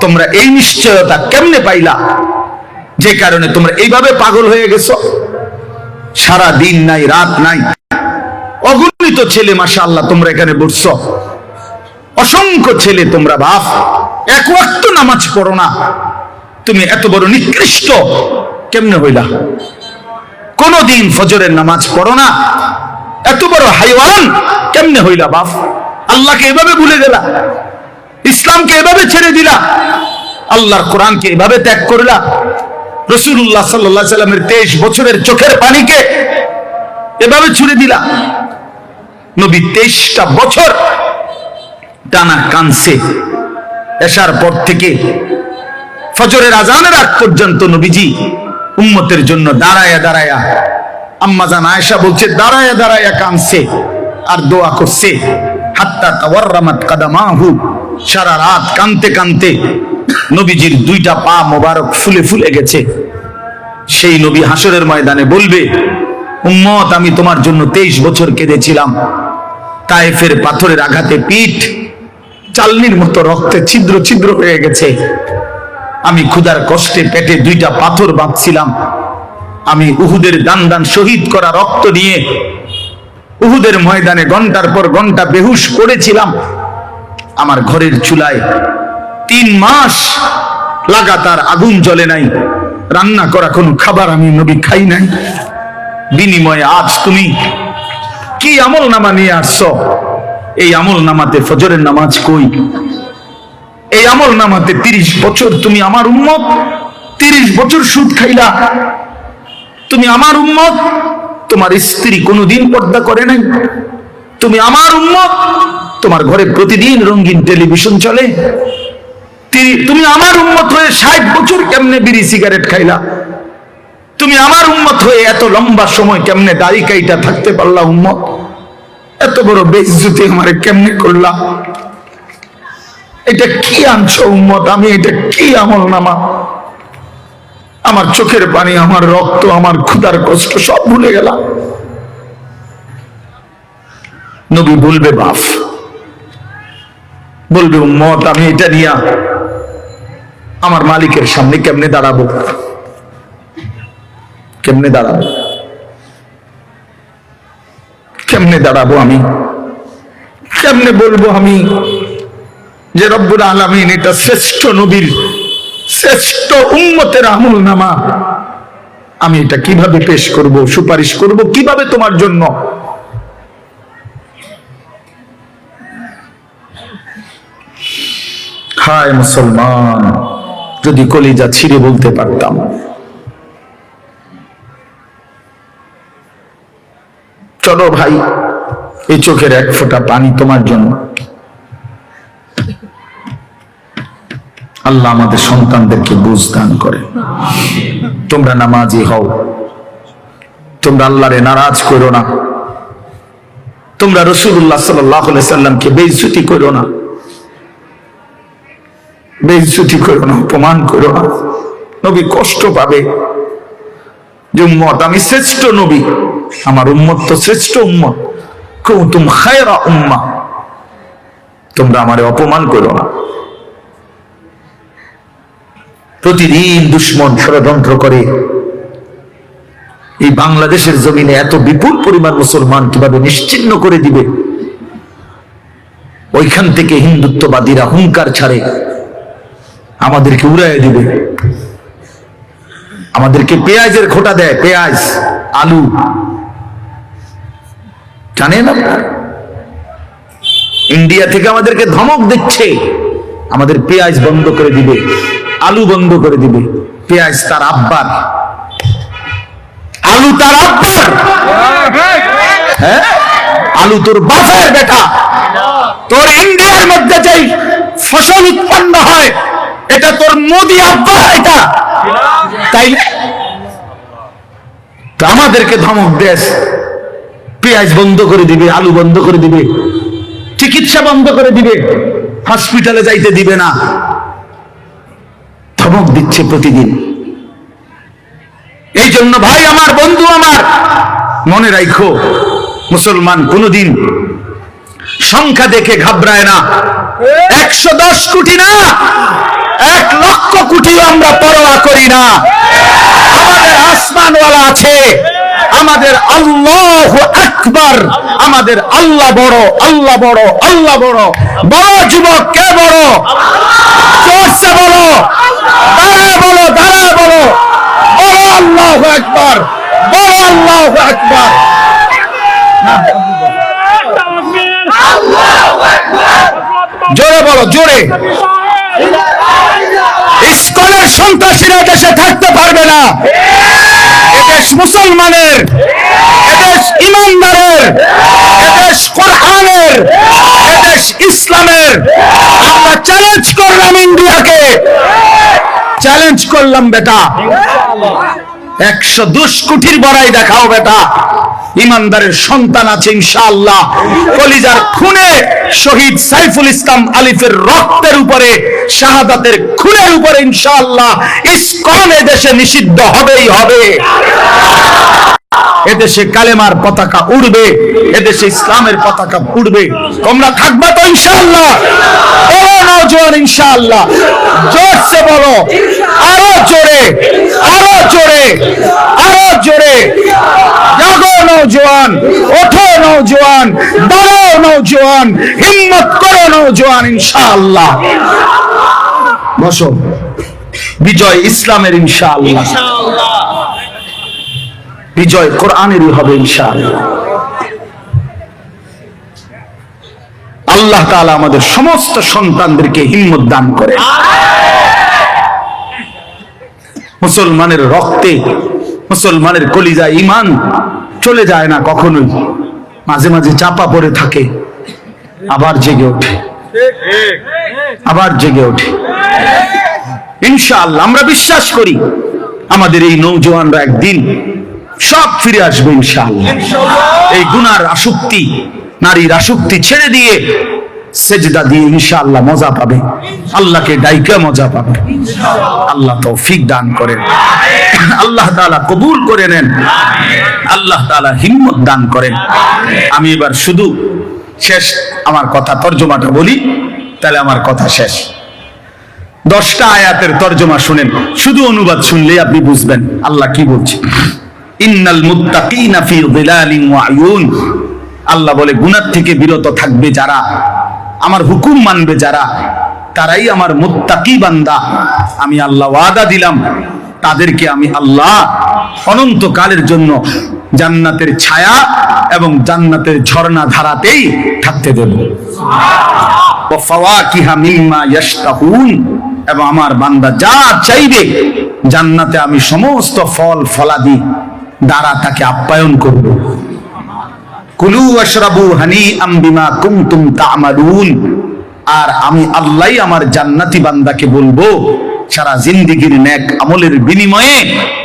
A: তোমরা এই নিশ্চয়তা কেমনে পাইলা? যে কারণে তোমরা এইভাবে পাগল হয়ে গেছো। সারা দিন নাই, রাত নাই, অগণিত ছেলে, মাশাআল্লাহ তোমরা এখানে বসছো, অসংখ্য ছেলে, তোমরা বাপ এক ওয়াক্ত নামাজ পড়ো না। তুমি এত বড় নিকৃষ্ট কেমনে হইলা? কোনদিন ফজরের নামাজ পড়ো না, এত বড় হাইওয়ান কেমনে হইলা বাপ? আল্লাহকে এভাবে ভুলে গেলা, ইসলামকে এভাবে ছেড়ে দিলা, আল্লাহর কোরআনকে এভাবে ত্যাগ করলা, রাসূলুল্লাহ সাল্লাল্লাহু আলাইহি সাল্লামের 23 বছরের চোখের পানিকে এভাবে ছুড়ে দিলা। নবী 23টা বছর টানা কানছে, এশার পর থেকে ফজরের আজানের আগ পর্যন্ত নবীজি উম্মতের জন্য দাঁড়ায়া দাঁড়ায়া, আম্মা জান আয়েশা বলছে দাঁড়ায়া দাঁড়ায়া কানছে আর দোয়া করছে। হাত্তা তাওয়াররামাত কাদামাহু, সারা রাত কানতে কানতে নবীজির 2টা পা মোবারক ফুলে ফুলে গেছে। সেই নবী হাসরের ময়দানে বলবে, উম্মত আমি তোমার জন্য 23 বছর কেঁদেছিলাম, তায়েফের পাথরের আঘাতে পিঠ চালনির মতো রক্তে ছিদ্র ছিদ্র হয়ে গেছে, আমি ক্ষুধার কষ্টে পেটে 2টা পাথর বাঁধছিলাম, আমি উহুদের দান দান শহীদ করা রক্ত নিয়ে উহুদের ময়দানে ঘন্টার পর ঘন্টা বেহুশ পড়েছিলাম, আমার ঘরের চুলায় 3 মাস লাগাতার আগুন জ্বলে নাই, রান্না করা কোনো খাবার আমি নবী খাই নাই। বিনিময়ে আজ তুমি কি আমল নামা নিয়ে আসছো? এই আমল নামাতে ফজরের নামাজ কই? এই আমল নামাতে 30 বছর তুমি আমার উম্মত, 30 বছর সুদ খাইলা। তুমি আমার উম্মত, তোমার স্ত্রী কোনোদিন পর্দা করে নাই। তুমি আমার উম্মত, তোমার ঘরে প্রতিদিন রঙিন টেলিভিশন চলে। তুমি আমার উম্মত হয়ে 60 বছর কেমনে বিড়ি সিগারেট খাইলা? তুমি আমার উম্মত হয়ে এত লম্বা সময় কেমনে দাড়ি কাইটা থাকতে পারলা? উম্মত, এত বড় বেইজ্জতি আমারে কেমনে করলা? এটা কি আনছো উম্মত? আমি এটা কি আমল নামা? আমার চোখের পানি, আমার রক্ত, আমার ক্ষুধার কষ্ট সব ভুলে গেলাম। নবী বলবে বাপ, বলবে উম্মত, আমি এটা নিয়া আমার মালিকের সামনে কেমনে দাঁড়াবো? কেমনে দাঁড়াবো? কেমনে দাঁড়াবো? আমি কেমনে বলবো আমি যে রব্বুল আলামিন এটা শ্রেষ্ঠ নবীর, শ্রেষ্ঠ উম্মতের আমল নামা, আমি এটা কিভাবে পেশ করব, সুপারিশ করব কিভাবে তোমার জন্য? হায় মুসলমান, যদি কলিজা ছিঁড়ে বলতে পারতাম, চলো ভাই, এই চোখের এক ফোঁটা পানি তোমার জন্য। আল্লাহ আমাদের সন্তানদেরকে বুঝ দান করে। তোমরা নামাজি হও, তোমরা আল্লাহরে নারাজ করো না, তোমরা রাসূলুল্লাহ সাল্লাল্লাহু আলাইহি সাল্লামকে বেইজ্জতি করো না, বেইজ্জতি করো না, অপমান করো না। নবী কষ্ট পাবে যে উম্মত, আমি শ্রেষ্ঠ নবী, আমার উম্মত তো শ্রেষ্ঠ উম্মত, কুনতুম খায়রা উম্মাহ, তোমরা আমারে অপমান করো না। প্রতিদিন দুশমন ষড়যন্ত্র করে এই বাংলাদেশের জমিনে এত বিপুল পরিমাণ মুসলমান কিভাবে নিশ্চিহ্ন করে দিবে। ওইখান থেকে হিন্দুত্ববাদীরা হুঙ্কার ছাড়ে আমাদেরকে উড়াইয়া দিবে, আমাদেরকে পেঁয়াজের খোটা দেয়, পেঁয়াজ, আলু, জানেন আপনারা? ইন্ডিয়া থেকে আমাদেরকে ধমক দিচ্ছে, আমাদের পেঁয়াজ বন্ধ করে দিবে, আলু বন্ধ করে দিবে। পেঁয়াজ তার আব্বার, আলু তার আব্বার, হ্যাঁ, আলু তোর বাপের বেটা। তোর ইন্ডিয়ার মধ্যে যেই ফসল উৎপন্ন হয় এটা তোর মোদি আব্বা, এটা তাই তো আমাদেরকে ধমক দেশ, পেঁয়াজ বন্ধ করে দিবে, আলু বন্ধ করে দিবে, চিকিৎসা বন্ধ করে দিবে, হসপিটালে যাইতে দিবে না, ধমক দিচ্ছে প্রতিদিন। এই জন্য ভাই আমার, বন্ধু আমার, মনে রাখো, মুসলমান কোনদিন সংখ্যা দেখে ঘাবড়ায় না। 110 কোটি না, 1 লক্ষ কোটি আমরা পরোয়া করি না। আমাদের আসমানওয়ালা আছে, আমাদের আল্লাহু আকবার, আমাদের আল্লাহ বড়, আল্লাহ বড়, আল্লাহ বড়। বড় যুবক কে বড়? জোরসে বলো, দাঁড়ায় বলো, দাঁড়ায় বলো, বলো আল্লাহু আকবার, বলো আল্লাহু আকবার। জোরে বলো, জোরে। ইসকনের সন্ত্রাসীরা দেশে থাকতে পারবে না। এদেশ মুসলমানের, এদেশ ইমানদারের, এদেশ কোরআনের, এদেশ ইসলামের। আমরা চ্যালেঞ্জ করলাম ইন্ডিয়াকে, চ্যালেঞ্জ করলাম বেটা, 110 কোটির বড়াই দেখাও বেটা। ইমানদারের সন্তান আছে ইনশাআল্লাহ। কলিজার খুনে শহীদ সাইফুল ইসলাম আলিফের রক্তের উপরে, শাহাদাতের খুনের উপরে ইনশাআল্লাহ ইসকন এদেশে নিষিদ্ধ হবেই হবে। এদেশে কালেমার পতাকা উড়বে, এদেশে ইসলামের পতাকা উড়বে। তোমরা থাকবা তো ইনশাআল্লাহ? বলো নওজোয়ান ইনশাআল্লাহ, জোরসে বলো, আরো জোরে, আরো জোরে, আরো জোরে। জাগো নওজোয়ান, ওঠো নওজোয়ান, দাঁড়াও নওজোয়ান, হিম্মত করো নওজোয়ান ইনশাআল্লাহ। বসো, বিজয় ইসলামের ইনশাআল্লাহ, বিজয় কোরআনেরই হবে ইনশাআল্লাহ। আল্লাহ তাআলা আমাদের সমস্ত সন্তানদেরকে হিম্মত দান করে। মুসলমানের রক্তে, মুসলমানের কলিজায় ঈমান চলে যায় না কখনোই, মাঝে মাঝে চাপা পড়ে থাকে, আবার জেগে ওঠে, আবার জেগে ওঠে। ইনশাআল্লাহ আমরা বিশ্বাস করি আমাদের এই নওজোয়ানরা একদিন সব ফিরে আসবে ইনশাআল্লাহ। এই গুনার আসক্তি, নারীর আসক্তি ছেড়ে দিয়ে সেজদা দিয়ে ইনশাআল্লাহ মজা পাবে, আল্লাহকে ডাইকা মজা পাবে। আল্লাহ তৌফিক দান করেন, আল্লাহ তাআলা কবুল করে নেন, আল্লাহ তাআলা হিম্মত দান করেন। আমি এবার শুধু শেষ আমার কথা তর্জমাটা বলি, তাহলে আমার কথা শেষ। 10টা আয়াতের তর্জমা শুনেন, শুধু অনুবাদ শুনলেই আপনি বুঝবেন আল্লাহ কি বলছে। ইন্নাল মুত্তাকিনা ফি যিলালিন ওয়া আয়ুন, আল্লাহ বলে গুনাহ থেকে বিরত থাকবে যারা, আমার হুকুম মানবে যারা, তারাই আমার মুত্তাকি বান্দা। আমি আল্লাহ ওয়াদা দিলাম তাদেরকে আমি আল্লাহ অনন্তকালের জন্য জান্নাতের ছায়া এবং জান্নাতের ঝর্ণা ধারাতেই থাকতে দেব। ওয়া ফাওয়াকিহা মিম্মা ইয়াশতাহুন, এবং আমার বান্দা যা চাইবে জান্নাতে আমি সমস্ত ফল ফলাদি দ্বারা তাকে আপ্যায়ন করব। কুলু ওয়াশরাবু হানিআম বিমা কুনতুম তা'মালুন, আর আমি আল্লাহই আমার জান্নাতি বান্দাকে বলবো সারা জিন্দেগীর নেক আমলের বিনিময়ে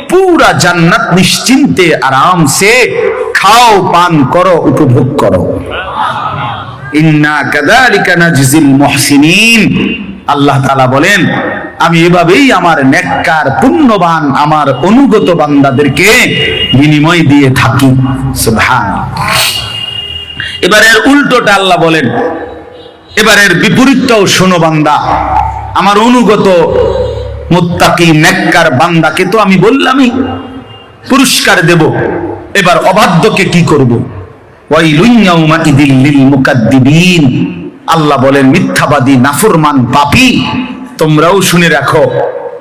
A: পুরা জান্নাত নিশ্চিন্তে আরামসে খাও, পান করো, উপভোগ করো। ইন্না কাযালিকা নাজজিল মুহসিনিন, আল্লাহ তাআলা বলেন আমি এভাবেই আমার নেককার পুণ্যবান আমার অনুগত বান্দাদেরকে বিনিময় দিয়ে থাকি। সুবহানাল্লাহ। এবারের উল্টোটা আল্লাহ বলেন, এবারের বিপরীতটাও শোনো বান্দা, আমার অনুগত মুত্তাকি নেককার বান্দাকে তো আমি বললামই পুরস্কার দেব, এবার অবাধ্যকে কি করব? ওয়াইলুন ইয়াউমাইযিল লিল মুকাদ্দিবিন, আল্লাহ বলেন মিথ্যাবাদী নাফরমান পাপী তোমরাও শুনে রাখো,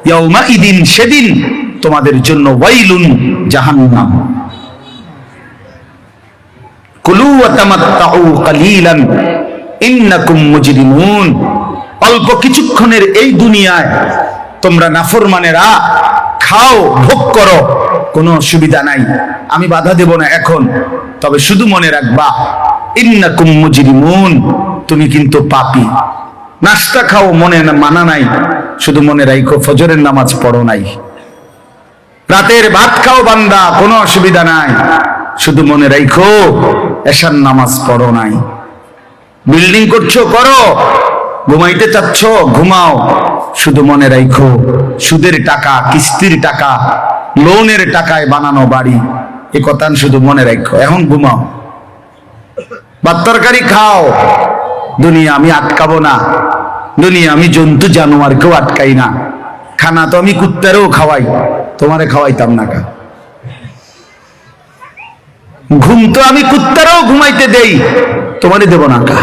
A: ইয়াউমাইযিন সেদিন তোমাদের জন্য ওয়াইলুন জাহান্নাম। কুলু ওয়া তামাত্তাউ কালিলান ইন্নাকুম মুজরিমুন, অল্প কিছুক্ষণের এই দুনিয়ায় তোমরা নাফরমানেরা খাও, ভোগ করো, কোনো অসুবিধা নাই, আমি বাধা দেব না এখন, তবে শুধু মনে রাখবা ইন্নাকুম মুজরিমুন, তুমি কিন্তু পাপী। নাস্তা খাও, মনে মানা নাই, শুধু মনে রাখো ফজরের নামাজ পড়ো নাই। রাতের ভাত খাও বান্দা, কোনো অসুবিধা নাই, শুধু মনে রাখো এশার নামাজ পড়ো নাই। বিল্ডিং করছো, করো, ঘুমাইতে চাচ্ছ, ঘুমাও, শুধু মনে রাখো সুদের টাকা, কিস্তির টাকা, লোনের টাকায় বানানো বাড়ি, এ কথা শুধু মনে রাখো। এখন ঘুমাও, ভাত তরকারি খাও, দুনিয়া আমি আটকাবো না, দুনিয়া আমি জন্তু জানোয়ারকেও আটকাই না, খানা তো আমি কুত্তারেও খাওয়াই, তোমারে খাওয়াইতাম না কা। ঘুম তো আমি কুত্তারেও ঘুমাইতে দেই, তোমারে দেব না কা।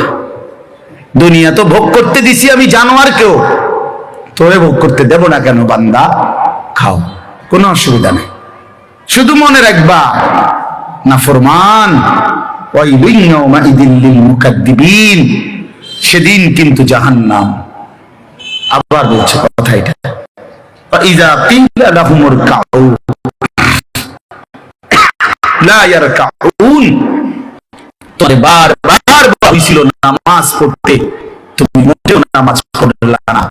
A: দুনিয়া তো ভোগ করতে দিছি আমি জানোয়ারকেও, তোরে ভোগ করতে দেব না কেন বান্দা? খাও, কোনো অসুবিধা নেই, শুধু মনে রাখবা নাফরমান ওয়াইলুন ইয়াউমাইযিল লিল মুকাদ্দিবিন, সেদিন কিন্তু জাহান্নাম। আবার বলছে কথা এটা, ইযা কিলা লাহুমুর কাউ লা ইয়ারকাউন, তোরে বারবার বলেছিল নামাজ পড়তে, তুমি মোটেও নামাজ পড়লা না,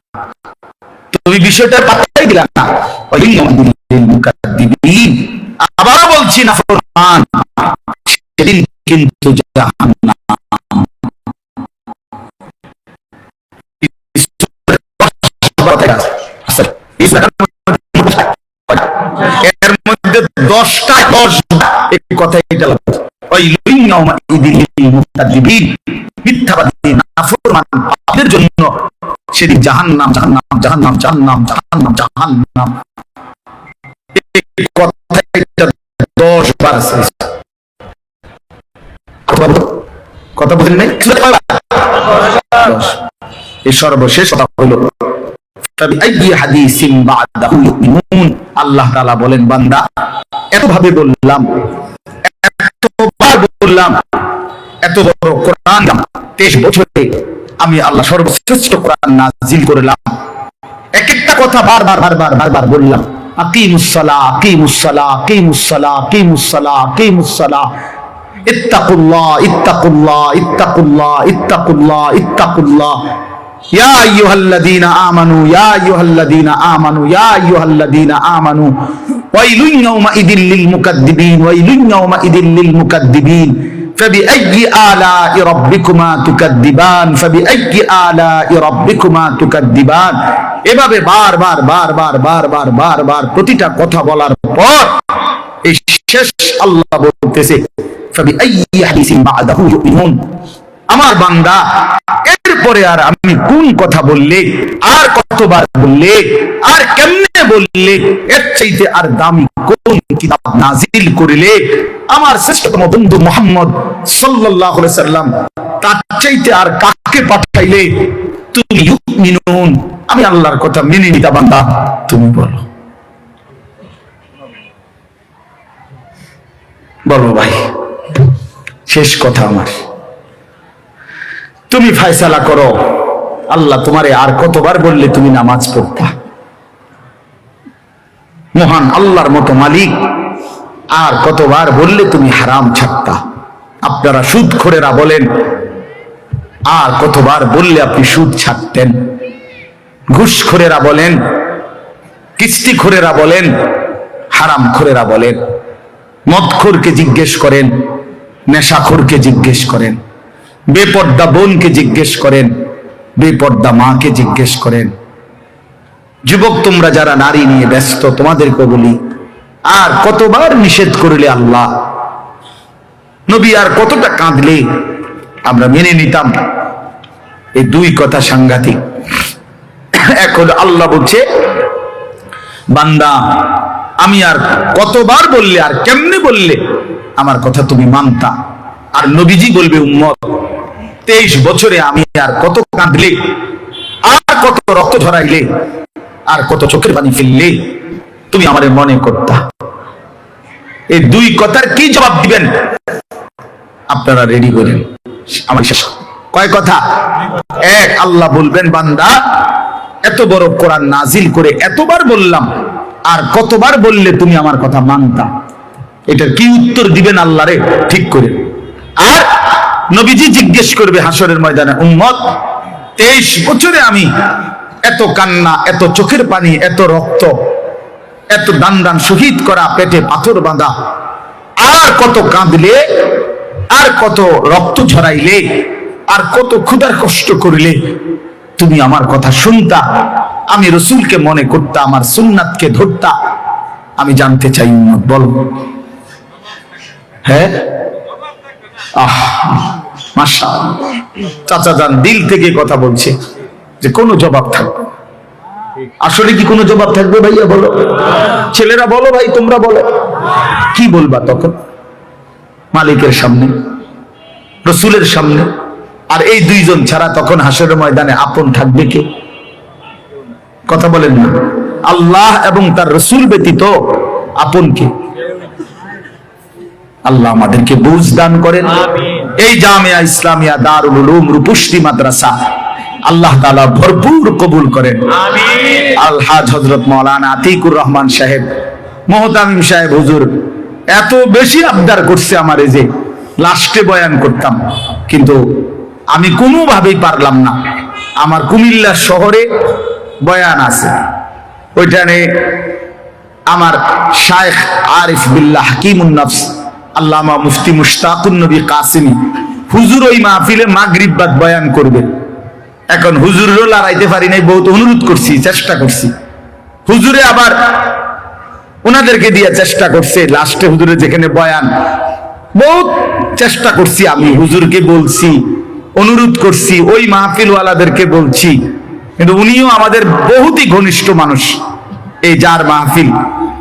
A: তুমি বিষয়টা পাত্তাই দিলা না। আবারও বলছি নাফরমান, সেদিন কিন্তু জাহান্নাম। এর মধ্যে 10টা 10 কথা এটা লাগবে। মিথ্যাবাদী নাফরমান পাপীদের জন্য সেদিন জাহান্নাম, জাহান্নাম, জাহান্নাম, জাহান্নাম, জাহান্নাম, জাহান্নাম। এই কথাটা 10 বার আছে। কথা বুঝেন নাই? এই সর্বশেষ কথা হলো আল্লাহ তাআলা বলেন বান্দা এতভাবে বললাম, এতবার বললাম, এত বড় কোরআন 23 বছরে আমি আল্লাহ সর্বশ্রেষ্ঠ কোরআন নাজিল করলাম। এক একটা কথা বারবার বললাম, আকিমুস সালাহ, আকিমুস সালাহ, আকিমুস সালাহ, আকিমুস সালাহ, আকিমুস সালাহ, ইত্তাকুল্লাহ, ইত্তাকুল্লাহ, ইত্তাকুল্লাহ, ইত্তাকুল্লাহ, ইত্তাকুল্লাহ, ইয়া আইয়ুহাল্লাযীনা আমানু, ইয়া আইয়ুহাল্লাযীনা আমানু, ইয়া আইয়ুহাল্লাযীনা আমানু, ওয়াইলুন ইয়াওমাইযিল লিল মুকাদ্দিবিন, ওয়াইলুন ইয়াওমাইযিল লিল মুকাদ্দিবিন, ফাবিআইয়ি আলা'i রাব্বিকুমা তুকাদ্দিবান, ফাবিআইয়ি আলা'i রাব্বিকুমা তুকাদ্দিবান। এভাবে বারবার প্রতিটা কথা বলার পর এই শেষ আল্লাহ বলতেছে, ফাবিআইয়ি হাদিসিন বা'দাহু ইউমিনুন। আমার বান্দা এরপরে আর আমি কোন কথা বললে, আর কতবার বললে, আর কেমনে বললে, এর চাইতে আর দামি কোন কিতাব নাজিল করিলে আমার শ্রেষ্ঠতম বন্ধু মুহাম্মদ সাল্লাল্লাহু আলাইহি সাল্লাম তার চাইতে আর কাকে পাঠাইলে তুমি ইউমিনুন, আমি আল্লাহর কথা মেনে নিতা। বান্দা তুমি বলো, বলো ভাই, শেষ কথা আমার, তুমি ফয়সালা করো। আল্লাহ তোমারে আর কতবার বললে তুমি নামাজ পড়তা? মহান আল্লাহর মতো মালিক আর কতবার বললে তুমি হারাম ছাড়তা? আপনারা সুদখোরেরা বলেন, আর কতবার বললে আপনি সুদ ছাড়তেন? ঘুষখোরেরা বলেন, কিস্তিখোরেরা বলেন, হারামখোরেরা বলেন, মদখোরকে জিজ্ঞেস করেন, নেশাখোরকে জিজ্ঞেস করেন, বেপর্দা বোনকে জিজ্ঞেস করেন, বেপর্দা মাকে জিজ্ঞেস করেন। যুবক তোমরা যারা নারী নিয়ে ব্যস্ত, তোমাদেরকে বলি, আর কতবার নিষেধ করলে আল্লাহ, নবী আর কতটা কাঁদলে আমরা মেনে নিতাম? এই দুই কথা সাংঘাতিক। এখন আল্লাহ বলছে, বান্দা আমি আর কতবার বললে, আর কেমনে বললে আমার কথা তুমি মানতা? আর নবীজি বলবে, উম্মত 23 বছরে আমি আর কত কাঁদলে, আর কত রক্ত ঝরাইলে, আর কত চোখের পানি ফেললে তুমি আমারে মনে করতা? এই দুই কথার কি জবাব দিবেন? আপনারা রেডি করেন, আমার শেষ কয় কথা। এক, আল্লাহ বলবেন, বান্দা এত বড় কোরআন নাজিল করে এতবার বললাম, আর কতবার বললে তুমি আমার কথা মানতা? এটার কি উত্তর দিবেন আল্লাহ রে? ঠিক করে। আর নবীজি জিজ্ঞেস করবে হাসরের ময়দানে, উম্মত 23 বছরে আমি এত কান্না, এত চোখের পানি, এত রক্ত, এত দান শহীদ করা, পেটে পাথর বাঁধা, আর কত কাঁদলে, আর কত রক্ত ঝরাইলে, আর কত ক্ষুধার কষ্ট করিলে তুমি আমার কথা শুনতা, আমি রসুলকে মনে করতা, আমার সুন্নাতকে ধরতা? আমি জানতে চাই, উম্মত বল। হ্যাঁ, মাশাআল্লাহ, চাচা জান দিল থেকে কথা বলছে যে কোনো জবাব থাকবে। আসলে কি কোনো জবাব থাকবে ভাইয়া? বলো, ছেলেরা বলো, ভাই তোমরা বলো, কি বলবা তখন? মালিকের সামনে, রসুলের সামনে। আর এই দুইজন ছাড়া তখন হাসরের ময়দানে আপন থাকবে কে? কথা বলেন না। আল্লাহ এবং তার রসুল ব্যতীত আপন কে? আল্লাহ আমাদেরকে বুঝ দান করেন। এই জামিয়া ইসলামিয়া দারুল উলুম রূপসী মাদ্রাসা আল্লাহ তাআলা ভরপুর কবুল করেন। আমিন। আলহাজ হযরত মাওলানা আতিকুর রহমান সাহেব, মুহতামিম সাহেব হুজুর এত বেশি আবদার করছে আমারে যে লাস্টে বয়ান করতাম, কিন্তু আমি কোনোভাবেই পারলাম না। আমার কুমিল্লা শহরে বয়ান আছে, ওইখানে আমার শায়েখ আরিফ বিল্লাহ হাকিমুন নফস আল্লামা মুফতি মুশতাকুন নবী কাসিমি হুজুর ওই মাহফিলে মাগরিব বাদ বয়ান করবে। এখন হুজুরেরও লড়াইতে পারি নাই, বহুত অনুরোধ করছি, চেষ্টা করছি। হুজুরে আবার ওনাদেরকে দিয়ে চেষ্টা করছে। লাস্টে হুজুরে যেখানে বয়ান, বহুত চেষ্টা করছি, আমি হুজুরকে বলছি, অনুরোধ করছি, ওই মাহফিলওয়ালাদেরকে বলছি, কিন্তু উনিও আমাদের বহুতই ঘনিষ্ঠ মানুষ। এই যার মাহফিল,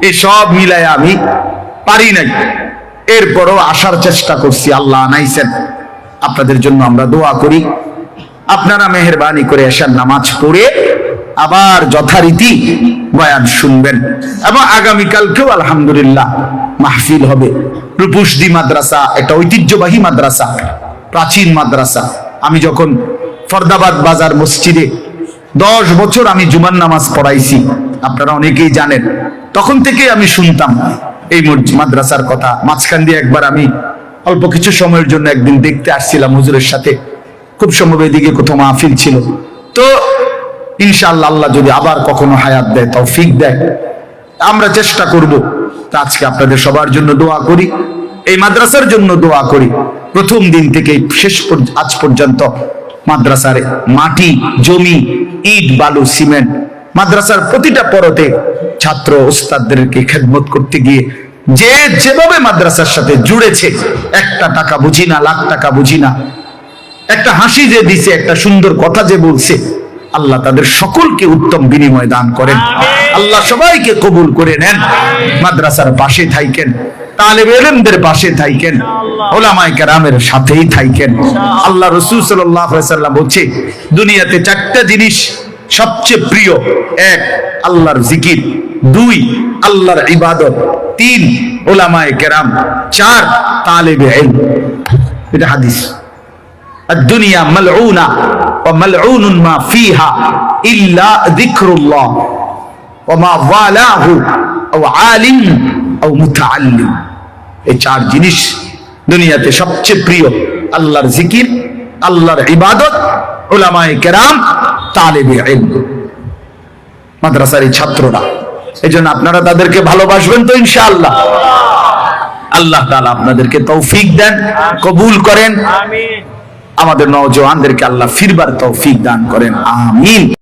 A: এই সব মিলায় আমি পারি নাই। এরপরও আসার চেষ্টা করছি, আল্লাহ আনাইছেন। আপনাদের জন্য আমরা দোয়া করি, আপনারা মেহেরবানি করে এশার নামাজ পড়ে আবার যথারীতি বয়ান শুনবেন। এবং আগামীকালকেও আলহামদুলিল্লাহ মাহফিল হবে। রূপসী মাদ্রাসা একটা ঐতিহ্যবাহী মাদ্রাসা, প্রাচীন মাদ্রাসা, আমি যখন ফরদাবাদ বাজার মসজিদে 10 বছর আমি জুমার নামাজ পড়াইছি, আপনারা অনেকেই জানেন, তখন থেকে আমি শুনতাম এই মাদ্রাসার কথা। মাঝখান দিয়ে একবার আমি অল্প কিছু সময়ের জন্য একদিন দেখতে আসছিলাম হুজুরের সাথে, খুব সম্ভব এদিকে কোথাও মাহফিল ছিল। তো ইনশাআল্লাহ আল্লাহ যদি আবার কখনো হায়াত দেয়, তৌফিক দেয়, আমরা চেষ্টা করব। তা আজকে আপনাদের সবার জন্য দোয়া করি, এই মাদ্রাসার জন্য দোয়া করি। প্রথম দিন থেকে আজ পর্যন্ত মাদ্রাসার মাটি, জমি, ইট, বালু, সিমেন্ট, মাদ্রাসার প্রতিটা পরতে ছাত্র ওস্তাদদেরকে খেদমত করতে গিয়ে যে যেভাবে মাদ্রাসার সাথে জুড়েছে, একটা টাকা বুঝি না, লাখ টাকা বুঝি না, একটা হাসি যে দিছে, একটা সুন্দর কথা যে বলছে, আল্লাহ তাদের সকলকে উত্তম বিনিময় দান করেন। আল্লাহ সবাইকে কবুল করে নেন। মাদ্রাসার পাশে থাইকেন, তালেবে ইলমদের পাশে থাইকেন, উলামায়ে কেরামের সাথেই থাইকেন। আল্লাহ রাসূল সাল্লাল্লাহু আলাইহি ওয়াসাল্লাম বলছে, দুনিয়াতে 4টা জিনিস সবচেয়ে প্রিয়। 1 আল্লাহর জিকির, 2 আল্লাহর ইবাদত, 3 উলামায়ে কেরাম, 4 তালেবে ইলম। এটা হাদিস। الدنيا ملعونة وملعون ما فيها إلا ذكر الله وما والاه أو عالم أو متعلم। এই 4 জিনিস দুনিয়াতে সবচেয়ে প্রিয়, আল্লাহর জিকির, আল্লাহর ইবাদত, উলামায়ে কেরাম, তালেবে ইলম। মাদ্রাসার এই ছাত্ররা, এজন্য আপনারা তাদেরকে ভালোবাসবেন তো ইনশাআল্লাহ। আল্লাহ তাআলা আপনাদেরকে তৌফিক দেন, কবুল করেন। আমিন। আমাদের নওজওয়ানদেরকে আল্লাহ ফিরবার তৌফিক দান করেন। আমিন।